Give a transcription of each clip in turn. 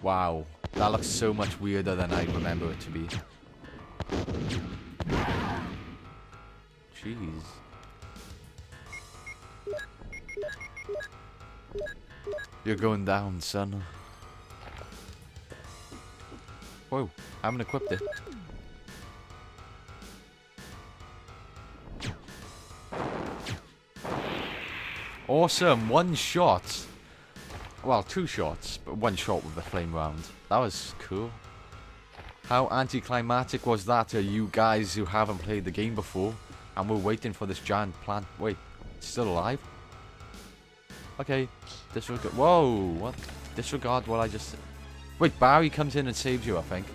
Wow, that looks so much weirder than I remember it to be. Jeez. You're going down, son. Whoa, I haven't equipped it. Awesome, one shot. Well, two shots, but one shot with the flame round. That was cool. How anticlimactic was that to you guys who haven't played the game before and we're waiting for this giant plant? Wait, it's still alive? Okay, disregard. Whoa, what? Disregard what I just said. Wait, Barry comes in and saves you, I think.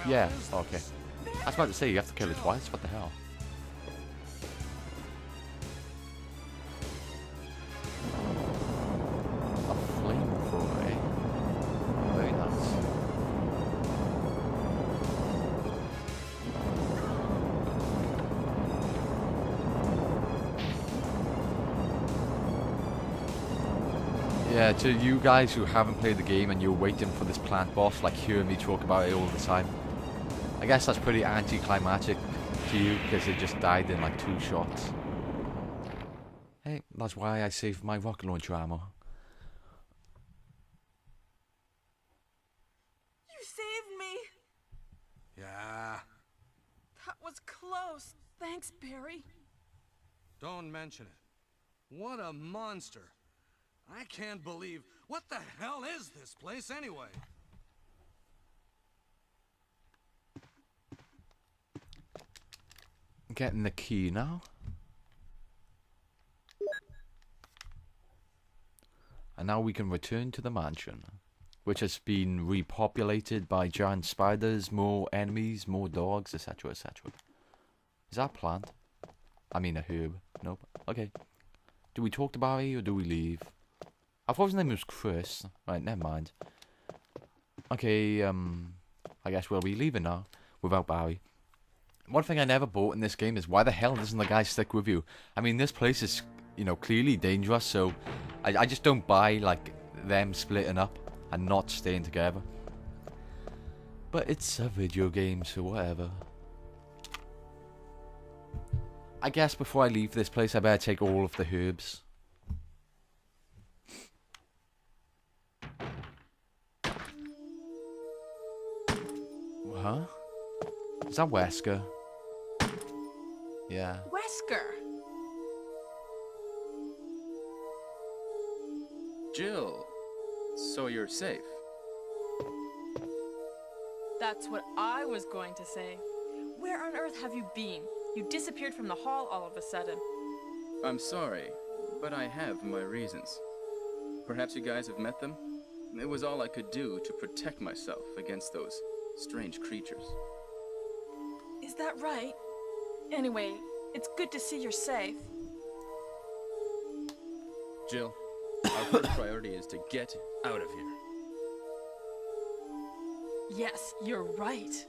Yeah, okay. I was about to say you have to kill it twice. What the hell? A flamethrower, eh? Very nice. Yeah, to you guys who haven't played the game and you're waiting for this plant boss, like hearing me talk about it all the time, I guess that's pretty anticlimactic to you because it just died in like 2 shots. Hey, that's why I saved my rocket launcher ammo. You saved me! Yeah. That was close. Thanks, Barry. Don't mention it. What a monster. I can't believe... What the hell is this place anyway? Getting the key now. And now we can return to the mansion, which has been repopulated by giant spiders, more enemies, more dogs, etc, etc. Is that a plant? I mean a herb. Nope. Okay. Do we talk to Barry or do we leave? I thought his name was Chris. Right, never mind. Okay, I guess we'll be leaving now without Barry. One thing I never bought in this game is why the hell doesn't the guy stick with you? I mean, this place is, you know, clearly dangerous, so I just don't buy, like, them splitting up and not staying together. But it's a video game, so whatever. I guess before I leave this place, I better take all of the herbs. Huh? Is that Wesker? Yeah. Wesker! Jill, so you're safe. That's what I was going to say. Where on earth have you been? You disappeared from the hall all of a sudden. I'm sorry, but I have my reasons. Perhaps you guys have met them? It was all I could do to protect myself against those strange creatures. Is that right? Anyway, it's good to see you're safe. Jill, our first priority is to get out of here. Yes, you're right.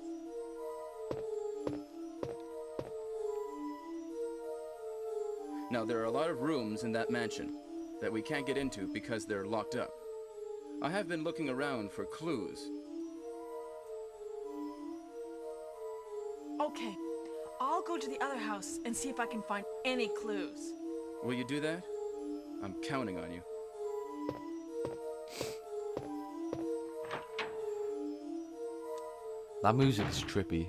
Now, there are a lot of rooms in that mansion that we can't get into because they're locked up. I have been looking around for clues. Okay, I'll go to the other house and see if I can find any clues. Will you do that? I'm counting on you. That music is trippy.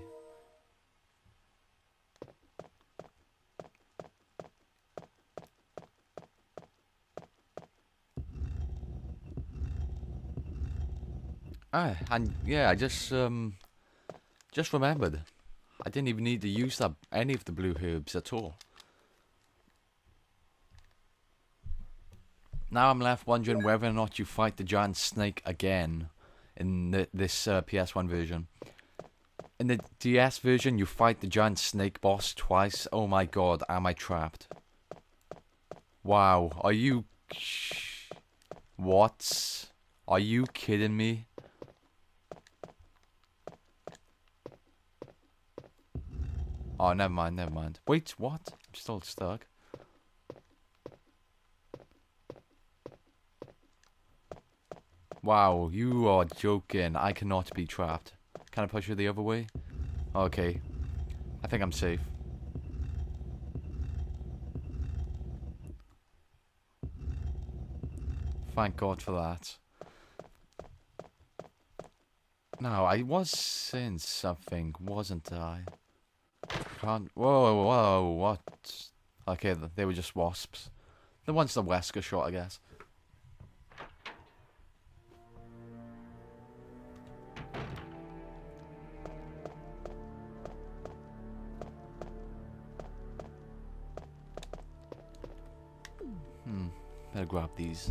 And yeah, I just remembered. I didn't even need to use any of the blue herbs at all. Now I'm left wondering whether or not you fight the giant snake again in this PS1 version. In the DS version, you fight the giant snake boss twice. Oh my god, am I trapped? Wow, are you... What? Are you kidding me? Oh, never mind, never mind. Wait, what? I'm still stuck. Wow, you are joking. I cannot be trapped. Can I push you the other way? Okay. I think I'm safe. Thank God for that. Now, I was saying something, wasn't I? Can't... Whoa, whoa, what? Okay, they were just wasps. The ones the Wesker shot, I guess. Better grab these.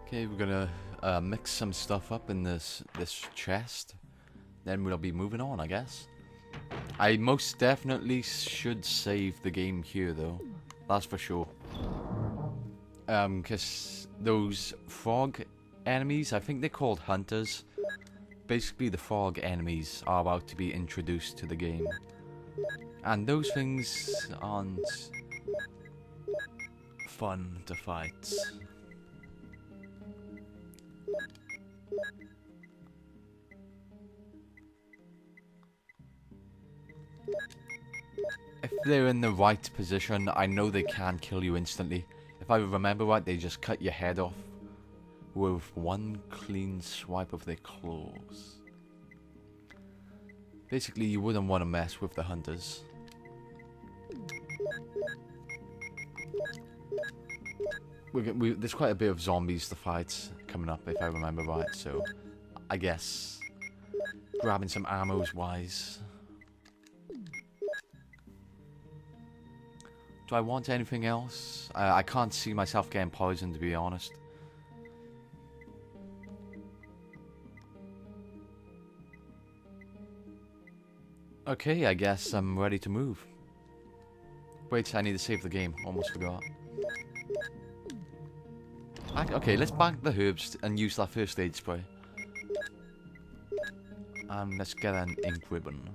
Okay, we're gonna mix some stuff up in this chest. Then we'll be moving on, I guess. I most definitely should save the game here, though. That's for sure. Because those frog enemies, I think they're called hunters. Basically, the frog enemies are about to be introduced to the game. And those things aren't fun to fight. If they're in the right position, I know they can kill you instantly. If I remember right, they just cut your head off with one clean swipe of their claws. Basically, you wouldn't want to mess with the hunters. There's quite a bit of zombies to fight coming up, if I remember right, so I guess grabbing some ammo is wise. Do I want anything else? I can't see myself getting poisoned, to be honest. Okay, I guess I'm ready to move. Wait, I need to save the game. Almost forgot. Okay, let's bank the herbs and use that first aid spray. Let's get an ink ribbon.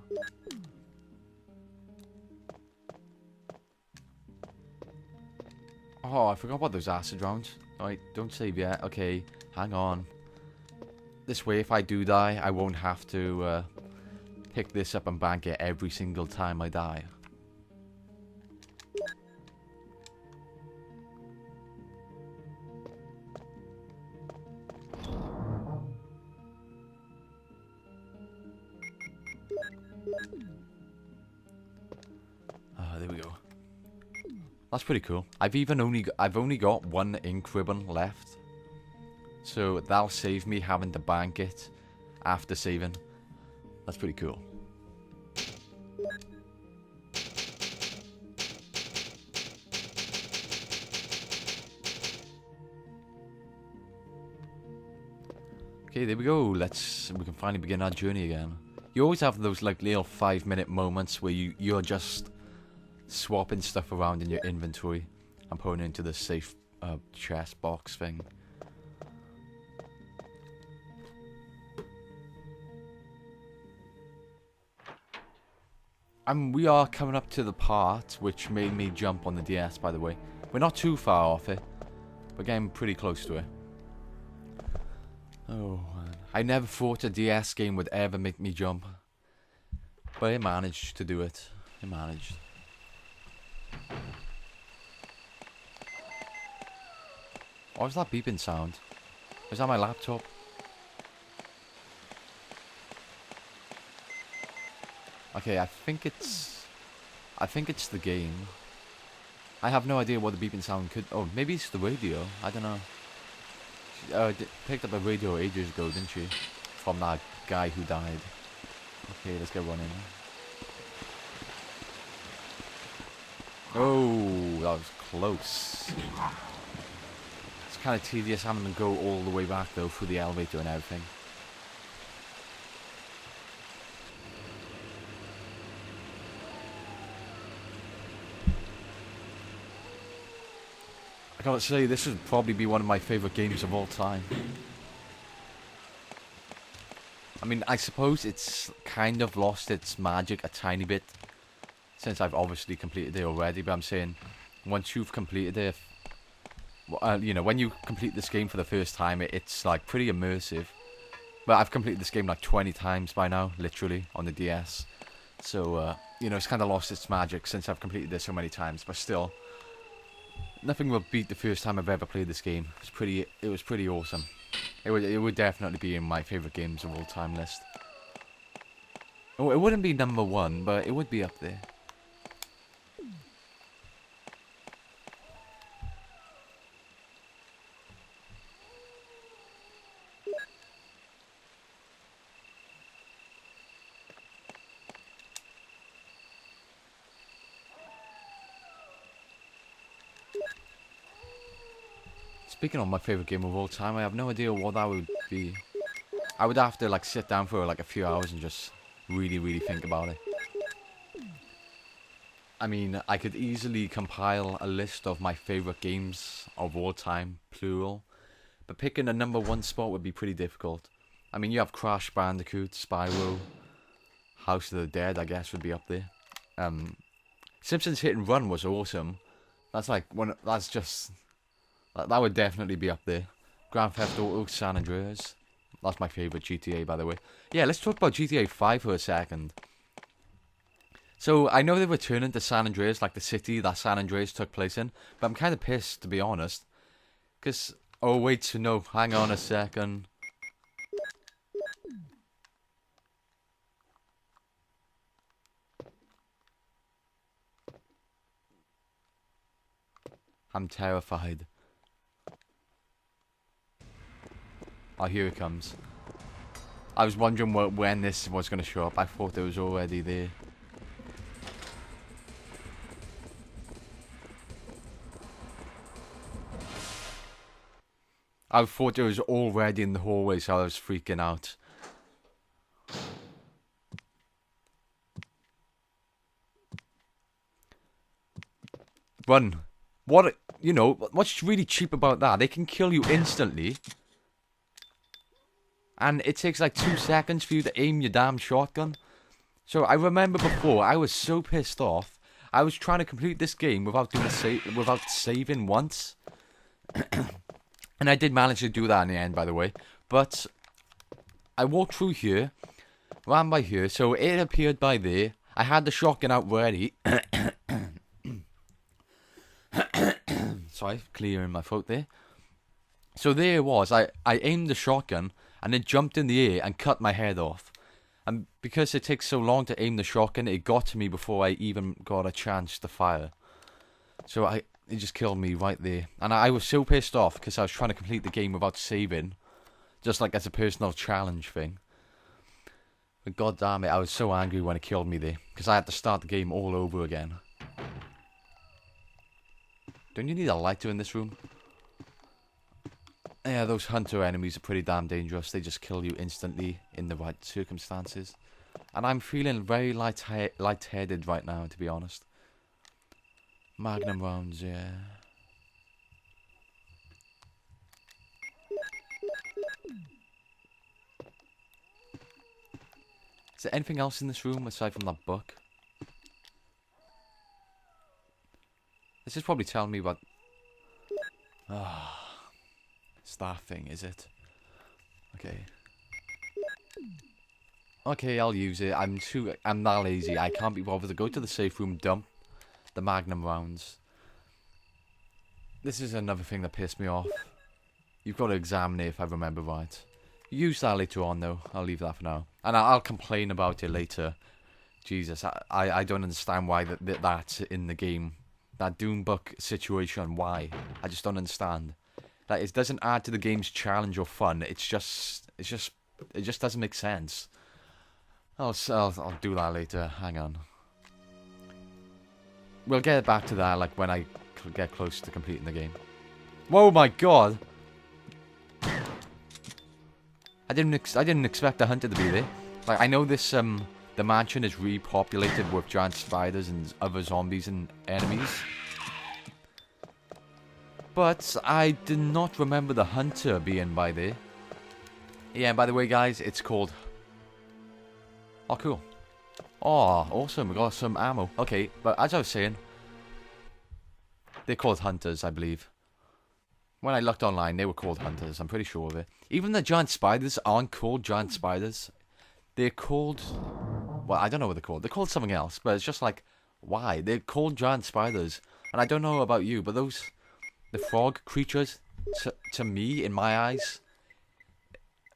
Oh, I forgot about those acid rounds. Alright, don't save yet. Okay, hang on. This way, if I do die, I won't have to pick this up and bank it every single time I die. There we go. That's pretty cool. I've only got one ink ribbon left, so that'll save me having to bank it after saving. That's pretty cool. Okay, there we go. We can finally begin our journey again. You always have those like little 5-minute moments where you're just swapping stuff around in your inventory and putting it into the safe chest box thing. And we are coming up to the part which made me jump on the DS, by the way. We're not too far off it. We're getting pretty close to it. Oh, man. I never thought a DS game would ever make me jump. But it managed to do it. It managed. What was that beeping sound? Was that my laptop? Okay, I think it's the game. I have no idea what the beeping sound could... Oh, maybe it's the radio. I don't know. She picked up a radio ages ago, didn't she? From that guy who died. Okay, let's get running. Oh, that was close. It's kind of tedious having to go all the way back, though, through the elevator and everything. I gotta say, this would probably be one of my favourite games of all time. I mean, I suppose it's kind of lost its magic a tiny bit, since I've obviously completed it already, but I'm saying, once you've completed it, you know, when you complete this game for the first time, it's like pretty immersive. But I've completed this game like 20 times by now, literally, on the DS. So, you know, it's kind of lost its magic since I've completed this so many times, but still, nothing will beat the first time I've ever played this game. It was pretty awesome. It would definitely be in my favourite games of all time list. Oh, it wouldn't be number 1, but it would be up there. Speaking of my favourite game of all time, I have no idea what that would be. I would have to like sit down for like a few hours and just really think about it. I mean, I could easily compile a list of my favourite games of all time, plural. But picking a number 1 spot would be pretty difficult. I mean, you have Crash Bandicoot, Spyro, House of the Dead, I guess, would be up there. Simpsons Hit and Run was awesome. That's like that would definitely be up there. Grand Theft Auto San Andreas. That's my favourite GTA, by the way. Yeah, let's talk about GTA 5 for a second. So, I know they're returning to San Andreas, like the city that San Andreas took place in. But I'm kind of pissed, to be honest. Because, oh wait, no, hang on a second. I'm terrified. Oh, here it comes. I was wondering when this was going to show up. I thought it was already there. I thought it was already in the hallway, so I was freaking out. Run. What, you know, what's really cheap about that? They can kill you instantly. And it takes like 2 seconds for you to aim your damn shotgun. So I remember before, I was so pissed off. I was trying to complete this game without saving once. And I did manage to do that in the end, by the way. But I walked through here, ran by here, so it appeared by there. I had the shotgun out ready. Sorry, clearing my throat there. So there it was. I aimed the shotgun and then jumped in the air and cut my head off. And because it takes so long to aim the shotgun, it got to me before I even got a chance to fire. So it just killed me right there. And I was so pissed off because I was trying to complete the game without saving. Just like as a personal challenge thing. But god damn it, I was so angry when it killed me there. Because I had to start the game all over again. Don't you need a lighter in this room? Yeah, those hunter enemies are pretty damn dangerous. They just kill you instantly in the right circumstances. And I'm feeling very light-headed right now, to be honest. Magnum rounds, yeah. Is there anything else in this room aside from that book? This is probably telling me what... It's that thing, is it? Okay. Okay, I'll use it. I'm that lazy. I can't be bothered to go to the safe room, dump the magnum rounds. This is another thing that pissed me off. You've got to examine it if I remember right. Use that later on though. I'll leave that for now. And I'll complain about it later. Jesus, I don't understand why that's in the game. That Doom book situation, why? I just don't understand. That it doesn't add to the game's challenge or fun. It just doesn't make sense. I'll do that later. Hang on. We'll get back to that like when I get close to completing the game. Whoa, my god! I didn't expect the hunter to be there. Like I know this the mansion is repopulated with giant spiders and other zombies and enemies. But I did not remember the hunter being by there. Yeah, and by the way, guys, it's called... Oh, cool. Oh, awesome. We got some ammo. Okay, but as I was saying, they're called hunters, I believe. When I looked online, they were called hunters. I'm pretty sure of it. Even the giant spiders aren't called giant spiders. They're called... Well, I don't know what they're called. They're called something else, but it's just like, why? They're called giant spiders. And I don't know about you, but those... The frog creatures, to me, in my eyes,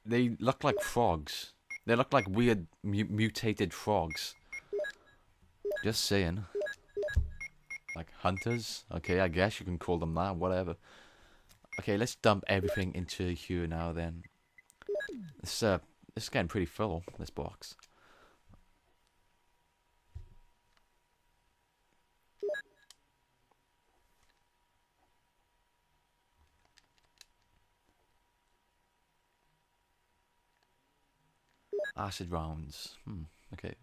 they look like frogs. They look like weird mutated frogs. Just saying. Like hunters? Okay, I guess you can call them that, whatever. Okay, let's dump everything into here now then. This is getting pretty full, this box. Acid rounds. Okay.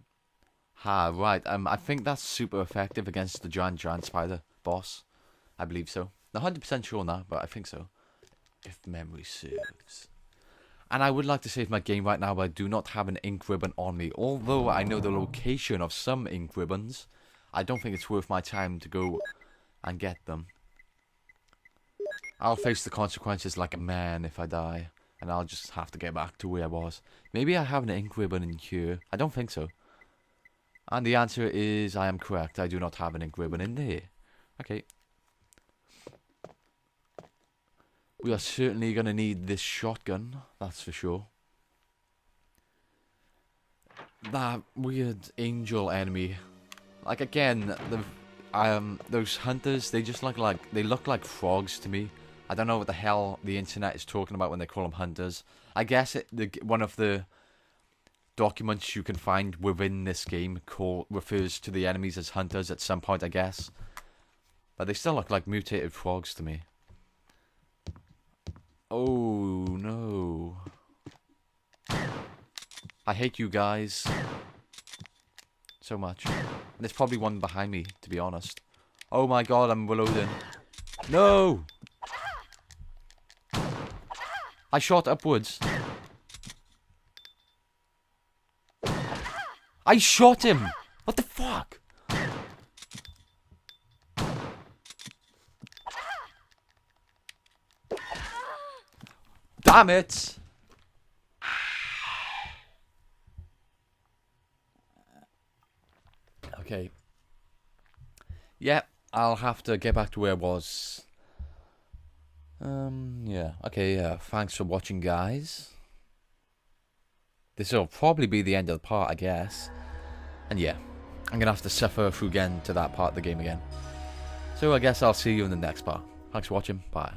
Right. I think that's super effective against the giant spider boss. I believe so. Not 100% sure now, but I think so. If memory serves. And I would like to save my game right now, but I do not have an ink ribbon on me. Although I know the location of some ink ribbons, I don't think it's worth my time to go and get them. I'll face the consequences like a man if I die. And I'll just have to get back to where I was. Maybe I have an ink ribbon in here. I don't think so. And the answer is I am correct. I do not have an ink ribbon in there. Okay. We are certainly going to need this shotgun. That's for sure. That weird angel enemy. Like again, those hunters, they just look like frogs to me. I don't know what the hell the internet is talking about when they call them hunters. I guess one of the documents you can find within this game refers to the enemies as hunters at some point, I guess. But they still look like mutated frogs to me. Oh, no. I hate you guys so much. And there's probably one behind me, to be honest. Oh my god, I'm reloading. No! I shot upwards. I shot him! What the fuck? Damn it! Okay. Yeah, I'll have to get back to where I was. Yeah. Okay, thanks for watching, guys. This will probably be the end of the part, I guess. And yeah, I'm gonna have to suffer through again to that part of the game again. So I guess I'll see you in the next part. Thanks for watching. Bye.